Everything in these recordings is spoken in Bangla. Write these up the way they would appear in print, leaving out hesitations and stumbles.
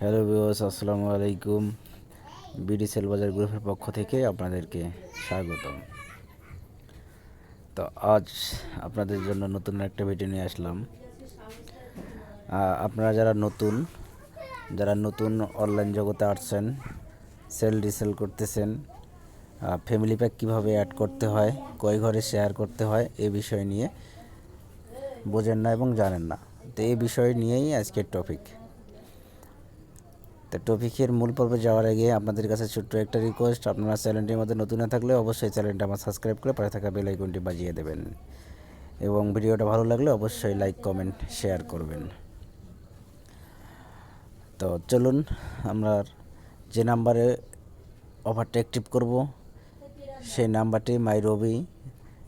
হ্যালো ভিউয়ার্স, আসসালামু আলাইকুম। বিডি সেল বাজার গ্রুপের পক্ষ থেকে আপনাদেরকে স্বাগতম। তো আজ আপনাদের জন্য নতুন একটা ভিডিও নিয়ে আসলাম। আপনারা যারা নতুন অনলাইন জগতে আসছেন, সেল রিসেল করতেছেন, ফ্যামিলি প্যাক কীভাবে অ্যাড করতে হয়, কয় ঘরে শেয়ার করতে হয়, এই বিষয় নিয়ে বোঝেন না এবং জানেন না। তো এই বিষয় নিয়েই আজকের টপিক। তো টপিকের মূল পর্বে যাওয়ার আগে আপনাদের কাছে ছোট্ট একটা রিকোয়েস্ট, আপনারা চ্যানেলটির মধ্যে নতুন না থাকলে অবশ্যই চ্যানেলটা আমার সাবস্ক্রাইব করে পাশে থাকা বেল আইকনটি বাজিয়ে দেবেন এবং ভিডিওটা ভালো লাগলে অবশ্যই লাইক কমেন্ট শেয়ার করবেন। তো চলুন আমরা যে নাম্বারে অফারটা অ্যাক্টিভ করব সেই নাম্বারটি মাই রবি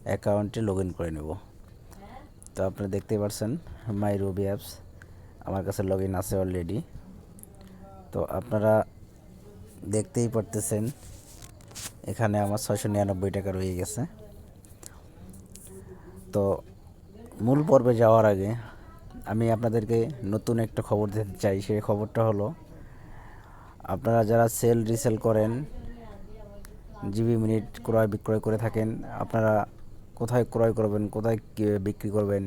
অ্যাকাউন্টে লগ ইন করে নেব। তো আপনারা দেখতেই পাচ্ছেন মাই রবি অ্যাপস আমার কাছে লগ ইন আছে অলরেডি। তো আপনারা দেখতেই পারতেছেন এখানে আমার 699 টাকা রয়ে গেছে। তো মূল পর্বে যাওয়ার আগে আমি আপনাদেরকে নতুন একটা খবর দিতে চাই। সেই খবরটা হলো, আপনারা যারা সেল রিসেল করেন, জিবি মিনিট ক্রয় বিক্রয় করে থাকেন, আপনারা কোথায় ক্রয় করবেন, কোথায় বিক্রি করবেন,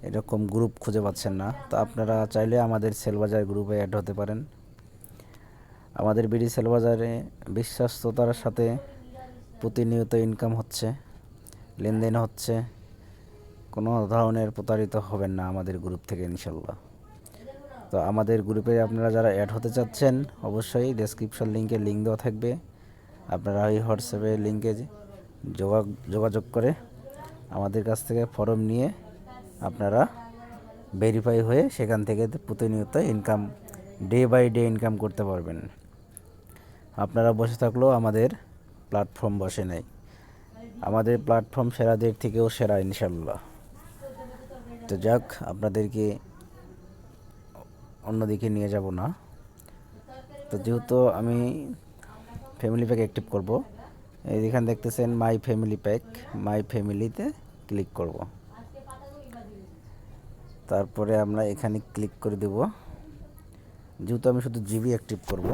এরকম গ্রুপ খুঁজে পাচ্ছেন না। তো আপনারা চাইলে আমাদের সেল বাজার গ্রুপে অ্যাড হতে পারেন। আমাদের বিডি সেল বাজারে বিশ্বস্ততার সাথে প্রতিনিয়ত ইনকাম হচ্ছে, লেনদেন হচ্ছে। কোনো ধরনের প্রতারিত হবেন না আমাদের গ্রুপ থেকে ইনশাল্লাহ। তো আমাদের গ্রুপে আপনারা যারা অ্যাড হতে চাচ্ছেন, অবশ্যই ডেসক্রিপশন লিঙ্কে লিঙ্ক দেওয়া থাকবে। আপনারা ওই হোয়াটসঅ্যাপে লিঙ্কে যোগাযোগ করে আমাদের কাছ থেকে ফর্ম নিয়ে আপনারা ভেরিফাই হয়ে সেখান থেকে প্রতিনিয়ত income, day by day income করতে পারবেন। আপনারা বসে থাকলেও আমাদের প্ল্যাটফর্ম বসে নেই। আমাদের প্ল্যাটফর্ম সেরাদের থেকেও সেরা ইনশাল্লাহ। তো যাক, আপনাদেরকে অন্যদিকে নিয়ে যাব না। তো যেহেতু আমি ফ্যামিলি প্যাক অ্যাক্টিভ করব, এইখানে দেখতেছেন মাই ফ্যামিলি প্যাক, মাই ফ্যামিলিতে ক্লিক করব। তারপরে আমরা এখানে ক্লিক করে দেব। যেহেতু আমি শুধু জিবি অ্যাক্টিভ করব,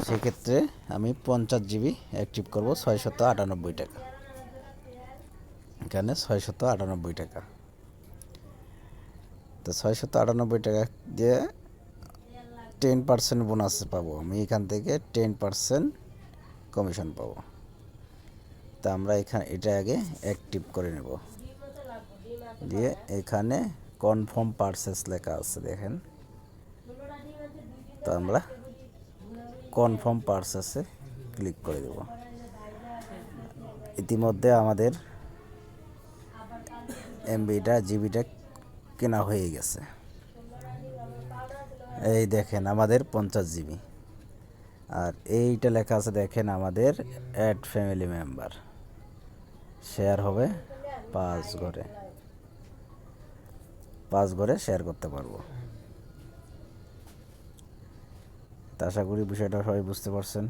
সেক্ষেত্রে আমি 50 জিবি অ্যাক্টিভ করব 698 টাকা। এখানে 698 টাকা। তো 698 টাকা দিয়ে 10% বোনাস পাবো আমি। এখান থেকে 10% কমিশন পাবো। তা আমরা এটা আগে অ্যাক্টিভ করে নেব। দিয়ে এখানে কনফার্ম পারচেস লেখা আছে, দেখেন। তো আমরা কনফার্ম পারচেসে ক্লিক করে দেব। ইতিমধ্যে আমাদের জিবিটা কেনা হয়ে গেছে। এই দেখেন আমাদের 50 জিবি। আর এইটা লেখা আছে, দেখেন, আমাদের অ্যাড ফ্যামিলি মেম্বার, শেয়ার হবে 5 ঘরে শেয়ার করতে পারবো। তা আশা করি বিষয়টা সবাই বুঝতে পারছেন।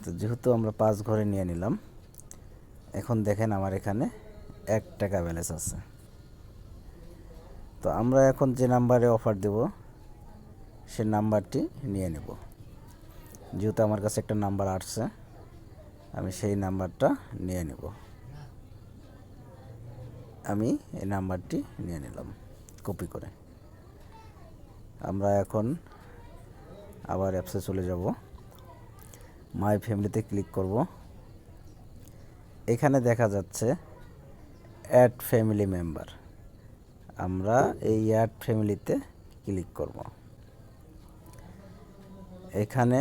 তো যেহেতু আমরা 5 ঘরে নিয়ে নিলাম, এখন দেখেন আমার এখানে 1 টাকা ব্যালেন্স আছে। তো আমরা এখন যে নাম্বারে অফার দেব সে নাম্বারটি নিয়ে নেব। যেহেতু আমার কাছে একটা নাম্বার আসছে, আমি সেই নাম্বারটা নিয়ে নেব। আমি এই নাম্বারটি নিয়ে নিলাম কপি করে। আমরা এখন আবার অ্যাপসে চলে যাব, মাই ফ্যামিলিতে ক্লিক করব। এখানে দেখা যাচ্ছে অ্যাড ফ্যামিলি মেম্বার। আমরা এই অ্যাড ফ্যামিলিতে ক্লিক করব। এখানে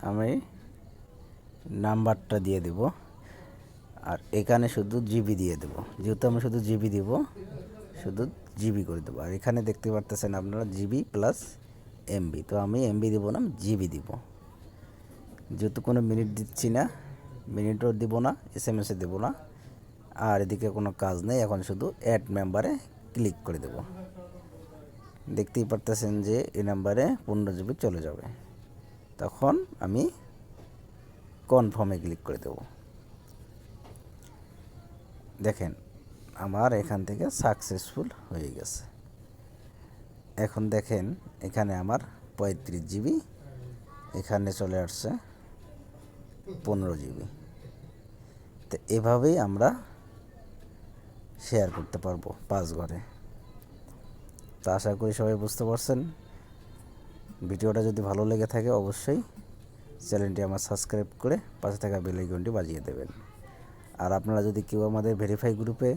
আমি নাম্বারটা দিয়ে দেব, আর এখানে শুধু জিবি দিয়ে দেব। যেহেতু আমি শুধু জিবি দিব, শুধু জিবি করে দেবো। আর এখানে দেখতে পারতেছেন আপনারা জিবি প্লাস এমবি। তো আমি এমবি দিব না, জিবি দিব। যেহেতু কোনো মিনিট দিচ্ছি না, মিনিটও দিব না, এসএমএসে দেবো না, আর এদিকে কোনো কাজ নেই। এখন শুধু অ্যাড মেম্বারে ক্লিক করে দেব। দেখতেই পারতেছেন যে এই নাম্বারে 15 জিবি চলে যাবে। তখন আমি কনফার্মে ক্লিক করে দেব। দেখেন আমার এখান থেকে সাকসেসফুল হয়ে গেছে। এখন দেখেন এখানে আমার 35 জিবি, এখানে চলে আসছে 15 জিবি। তো এভাবেই আমরা শেয়ার করতে পারবো 5 ঘরে। তো আশা করি সবাই বুঝতে পারছেন। ভিডিওটা যদি ভালো লেগে থাকে অবশ্যই চ্যানেলটি আমার সাবস্ক্রাইব করে পাশে থাকা বেল আইকনটি বাজিয়ে দেবেন। আর আপনারা যদি কেউ আমাদের ভেরিফাই গ্রুপে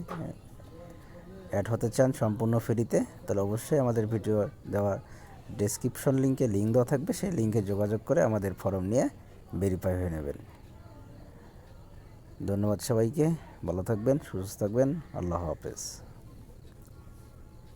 অ্যাড হতে চান সম্পূর্ণ ফ্রিতে, তাহলে অবশ্যই আমাদের ভিডিও দেওয়ার ডেসক্রিপশন লিঙ্কে লিঙ্ক দেওয়া থাকবে, সেই লিঙ্কে যোগাযোগ করে আমাদের ফর্ম নিয়ে ভেরিফাই হয়ে নেবেন। ধন্যবাদ সবাইকে, ভালো থাকবেন, সুস্থ থাকবেন, আল্লাহ হাফেজ।